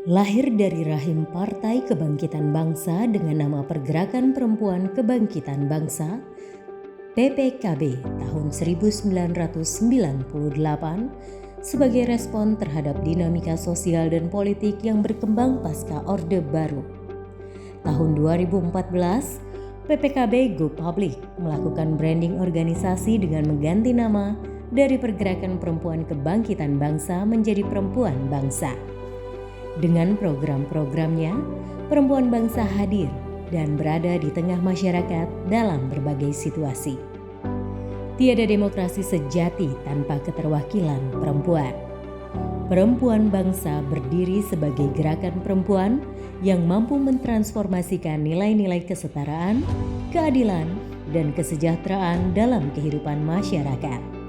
Lahir dari rahim Partai Kebangkitan Bangsa dengan nama Pergerakan Perempuan Kebangkitan Bangsa (PPKB) tahun 1998 sebagai respon terhadap dinamika sosial dan politik yang berkembang pasca Orde Baru. Tahun 2014, PPKB Go Public melakukan branding organisasi dengan mengganti nama dari Pergerakan Perempuan Kebangkitan Bangsa menjadi Perempuan Bangsa. Dengan program-programnya, perempuan bangsa hadir dan berada di tengah masyarakat dalam berbagai situasi. Tiada demokrasi sejati tanpa keterwakilan perempuan. Perempuan bangsa berdiri sebagai gerakan perempuan yang mampu mentransformasikan nilai-nilai kesetaraan, keadilan, dan kesejahteraan dalam kehidupan masyarakat.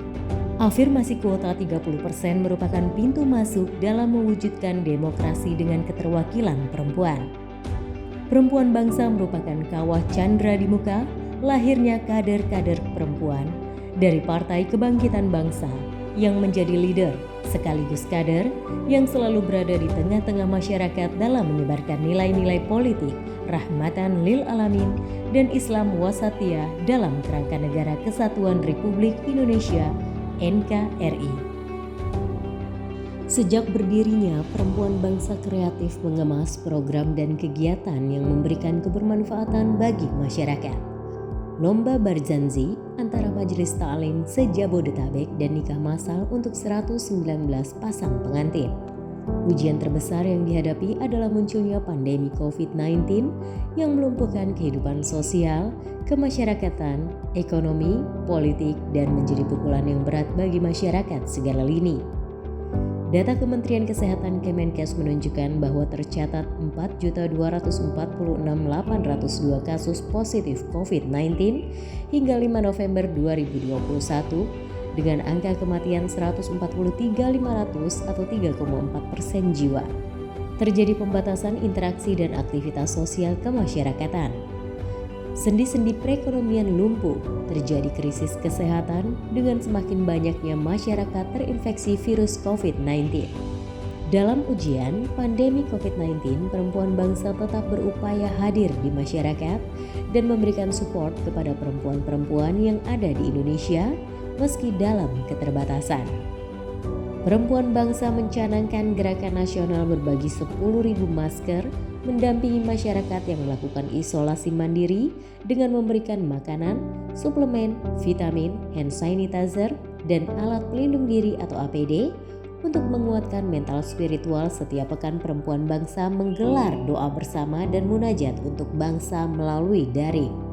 Afirmasi kuota 30% merupakan pintu masuk dalam mewujudkan demokrasi dengan keterwakilan perempuan. Perempuan bangsa merupakan kawah candra di muka lahirnya kader-kader perempuan dari Partai Kebangkitan Bangsa yang menjadi leader sekaligus kader yang selalu berada di tengah-tengah masyarakat dalam menyebarkan nilai-nilai politik, rahmatan lil alamin, dan Islam wasatiyah dalam kerangka Negara Kesatuan Republik Indonesia NKRI. Sejak berdirinya, perempuan bangsa kreatif mengemas program dan kegiatan yang memberikan kebermanfaatan bagi masyarakat. Lomba Barzanzi antara Majelis Ta'lim se-Jabodetabek dan nikah massal untuk 119 pasang pengantin. Ujian terbesar yang dihadapi adalah munculnya pandemi COVID-19 yang melumpuhkan kehidupan sosial, kemasyarakatan, ekonomi, politik, dan menjadi pukulan yang berat bagi masyarakat segala lini. Data Kementerian Kesehatan Kemenkes menunjukkan bahwa tercatat 4.246.802 kasus positif COVID-19 hingga 5 November 2021 dengan angka kematian 143.500 atau 3,4% jiwa. Terjadi pembatasan interaksi dan aktivitas sosial kemasyarakatan. Sendi-sendi perekonomian lumpuh, terjadi krisis kesehatan dengan semakin banyaknya masyarakat terinfeksi virus COVID-19. Dalam ujian pandemi COVID-19, perempuan bangsa tetap berupaya hadir di masyarakat dan memberikan support kepada perempuan-perempuan yang ada di Indonesia meski dalam keterbatasan. Perempuan bangsa mencanangkan gerakan nasional berbagi 10.000 masker, mendampingi masyarakat yang melakukan isolasi mandiri dengan memberikan makanan, suplemen, vitamin, hand sanitizer, dan alat pelindung diri atau APD untuk menguatkan mental spiritual. Setiap pekan perempuan bangsa menggelar doa bersama dan munajat untuk bangsa melalui daring.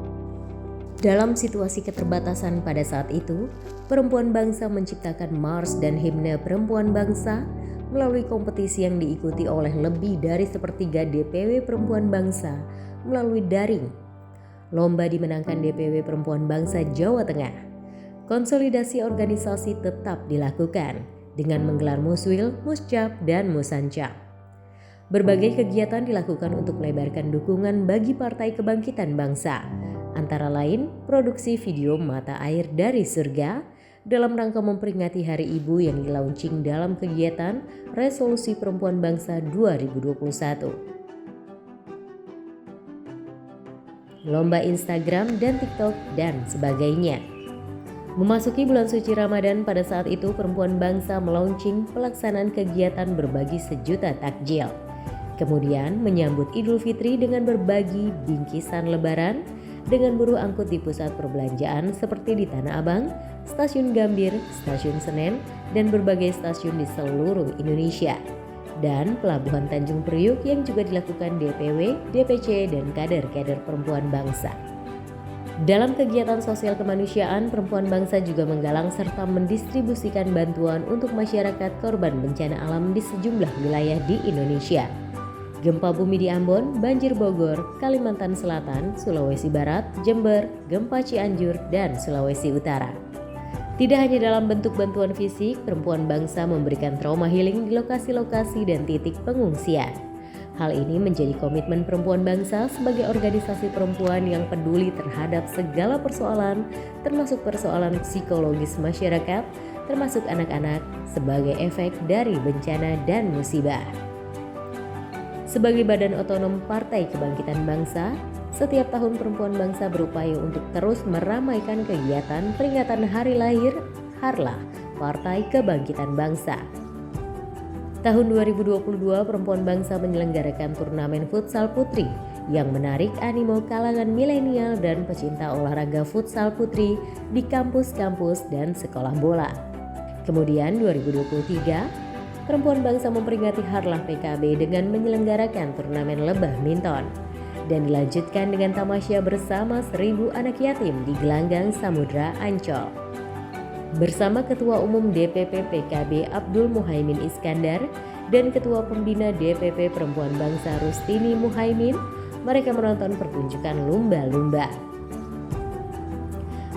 Dalam situasi keterbatasan pada saat itu, perempuan bangsa menciptakan mars dan himne perempuan bangsa melalui kompetisi yang diikuti oleh lebih dari sepertiga DPW perempuan bangsa melalui daring. Lomba dimenangkan DPW Perempuan Bangsa Jawa Tengah. Konsolidasi organisasi tetap dilakukan dengan menggelar muswil, muscap, dan musancap. Berbagai kegiatan dilakukan untuk melebarkan dukungan bagi Partai Kebangkitan Bangsa, antara lain produksi video Mata Air dari Surga dalam rangka memperingati Hari Ibu yang di-launching dalam kegiatan Resolusi Perempuan Bangsa 2021. Lomba Instagram dan TikTok dan sebagainya. Memasuki bulan suci Ramadan, pada saat itu perempuan bangsa melaunching pelaksanaan kegiatan berbagi sejuta takjil. Kemudian menyambut Idul Fitri dengan berbagi bingkisan lebaran dengan buruh angkut di pusat perbelanjaan seperti di Tanah Abang, Stasiun Gambir, Stasiun Senen, dan berbagai stasiun di seluruh Indonesia. Dan Pelabuhan Tanjung Priuk yang juga dilakukan DPW, DPC, dan kader-kader perempuan bangsa. Dalam kegiatan sosial kemanusiaan, perempuan bangsa juga menggalang serta mendistribusikan bantuan untuk masyarakat korban bencana alam di sejumlah wilayah di Indonesia. Gempa bumi di Ambon, banjir Bogor, Kalimantan Selatan, Sulawesi Barat, Jember, gempa Cianjur, dan Sulawesi Utara. Tidak hanya dalam bentuk bantuan fisik, perempuan bangsa memberikan trauma healing di lokasi-lokasi dan titik pengungsian. Hal ini menjadi komitmen perempuan bangsa sebagai organisasi perempuan yang peduli terhadap segala persoalan, termasuk persoalan psikologis masyarakat, termasuk anak-anak, sebagai efek dari bencana dan musibah. Sebagai badan otonom Partai Kebangkitan Bangsa, setiap tahun Perempuan Bangsa berupaya untuk terus meramaikan kegiatan peringatan hari lahir Harlah Partai Kebangkitan Bangsa. Tahun 2022, Perempuan Bangsa menyelenggarakan turnamen futsal putri yang menarik animo kalangan milenial dan pecinta olahraga futsal putri di kampus-kampus dan sekolah bola. Kemudian 2023, Perempuan Bangsa memperingati Harlah PKB dengan menyelenggarakan turnamen lebah minton dan dilanjutkan dengan tamasya bersama 1.000 anak yatim di Gelanggang Samudra Ancol. Bersama Ketua Umum DPP PKB Abdul Muhaimin Iskandar dan Ketua Pembina DPP Perempuan Bangsa Rustini Muhaimin, mereka menonton pertunjukan lumba-lumba.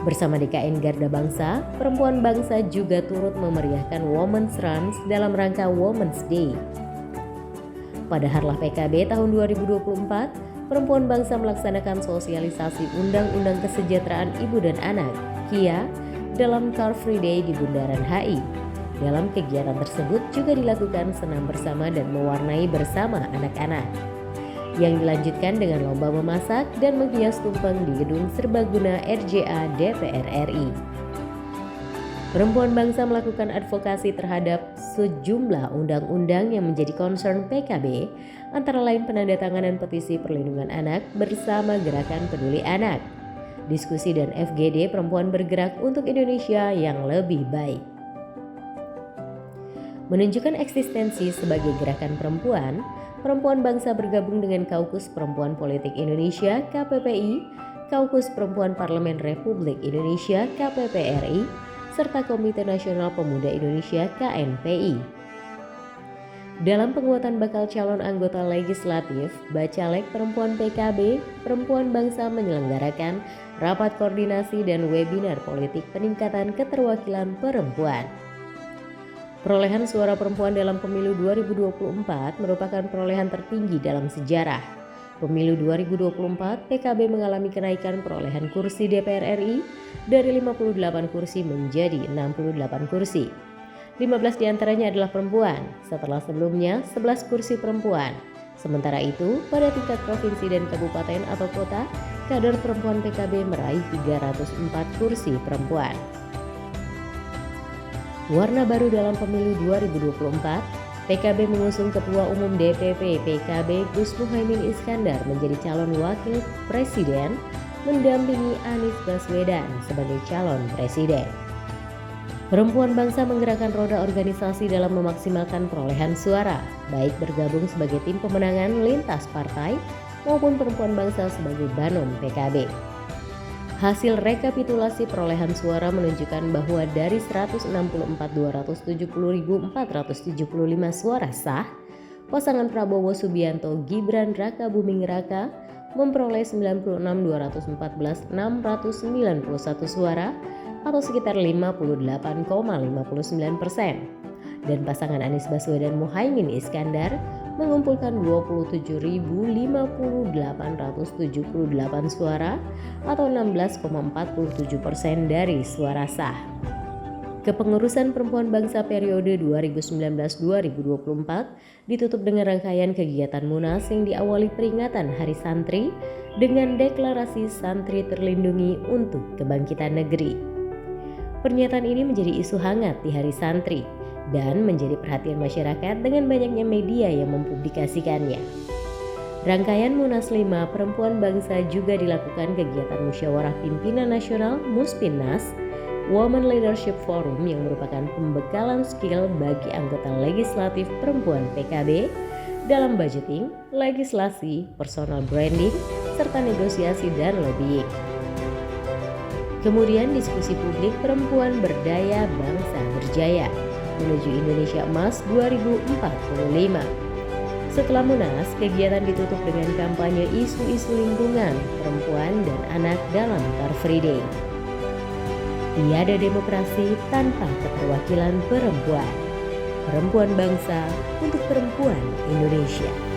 Bersama DKN Garda Bangsa, Perempuan Bangsa juga turut memeriahkan Women's Runs dalam rangka Women's Day. Pada Harlah PKB tahun 2024, Perempuan Bangsa melaksanakan sosialisasi Undang-Undang Kesejahteraan Ibu dan Anak (KIA) dalam Car Free Day di Bundaran HI. Dalam kegiatan tersebut juga dilakukan senam bersama dan mewarnai bersama anak-anak, yang dilanjutkan dengan lomba memasak dan menghias tumpeng di Gedung Serbaguna RJA DPR RI. Perempuan Bangsa melakukan advokasi terhadap sejumlah undang-undang yang menjadi concern PKB, antara lain penandatanganan petisi perlindungan anak bersama Gerakan Peduli Anak, diskusi dan FGD Perempuan Bergerak untuk Indonesia yang lebih baik. Menunjukkan eksistensi sebagai gerakan perempuan, Perempuan Bangsa bergabung dengan Kaukus Perempuan Politik Indonesia KPPI, Kaukus Perempuan Parlemen Republik Indonesia KPPRI, serta Komite Nasional Pemuda Indonesia KNPI. Dalam penguatan bakal calon anggota legislatif, Bacalek Perempuan PKB, Perempuan Bangsa menyelenggarakan rapat koordinasi dan webinar politik peningkatan keterwakilan perempuan. Perolehan suara perempuan dalam pemilu 2024 merupakan perolehan tertinggi dalam sejarah. Pemilu 2024, PKB mengalami kenaikan perolehan kursi DPR RI dari 58 kursi menjadi 68 kursi. 15 diantaranya adalah perempuan, setelah sebelumnya 11 kursi perempuan. Sementara itu, pada tingkat provinsi dan kabupaten atau kota, kader perempuan PKB meraih 304 kursi perempuan. Warna baru dalam pemilu 2024, PKB mengusung Ketua Umum DPP PKB Gus Muhaimin Iskandar menjadi calon wakil presiden mendampingi Anies Baswedan sebagai calon presiden. Perempuan Bangsa menggerakkan roda organisasi dalam memaksimalkan perolehan suara, baik bergabung sebagai tim pemenangan lintas partai maupun Perempuan Bangsa sebagai Banom PKB. Hasil rekapitulasi perolehan suara menunjukkan bahwa dari 164.270.475 suara sah, pasangan Prabowo Subianto Gibran Rakabuming Raka memperoleh 96.214.691 suara atau sekitar 58,59%, dan pasangan Anies Baswedan Muhaimin Iskandar mengumpulkan 27.050.878 suara atau 16,47% dari suara sah. Kepengurusan Perempuan Bangsa periode 2019-2024 ditutup dengan rangkaian kegiatan Munas yang diawali peringatan Hari Santri dengan deklarasi Santri Terlindungi untuk Kebangkitan Negeri. Pernyataan ini menjadi isu hangat di Hari Santri dan menjadi perhatian masyarakat dengan banyaknya media yang mempublikasikannya. Rangkaian Munas 5 Perempuan Bangsa juga dilakukan kegiatan Musyawarah Pimpinan Nasional Muspinnas, Women Leadership Forum yang merupakan pembekalan skill bagi anggota legislatif perempuan PKB dalam budgeting, legislasi, personal branding, serta negosiasi dan lobbying. Kemudian diskusi publik Perempuan Berdaya Bangsa Berjaya menuju Indonesia Emas 2045. Setelah Munas, kegiatan ditutup dengan kampanye isu-isu lingkungan, perempuan, dan anak dalam Car Free Day. Tiada demokrasi tanpa keterwakilan perempuan. Perempuan Bangsa untuk perempuan Indonesia.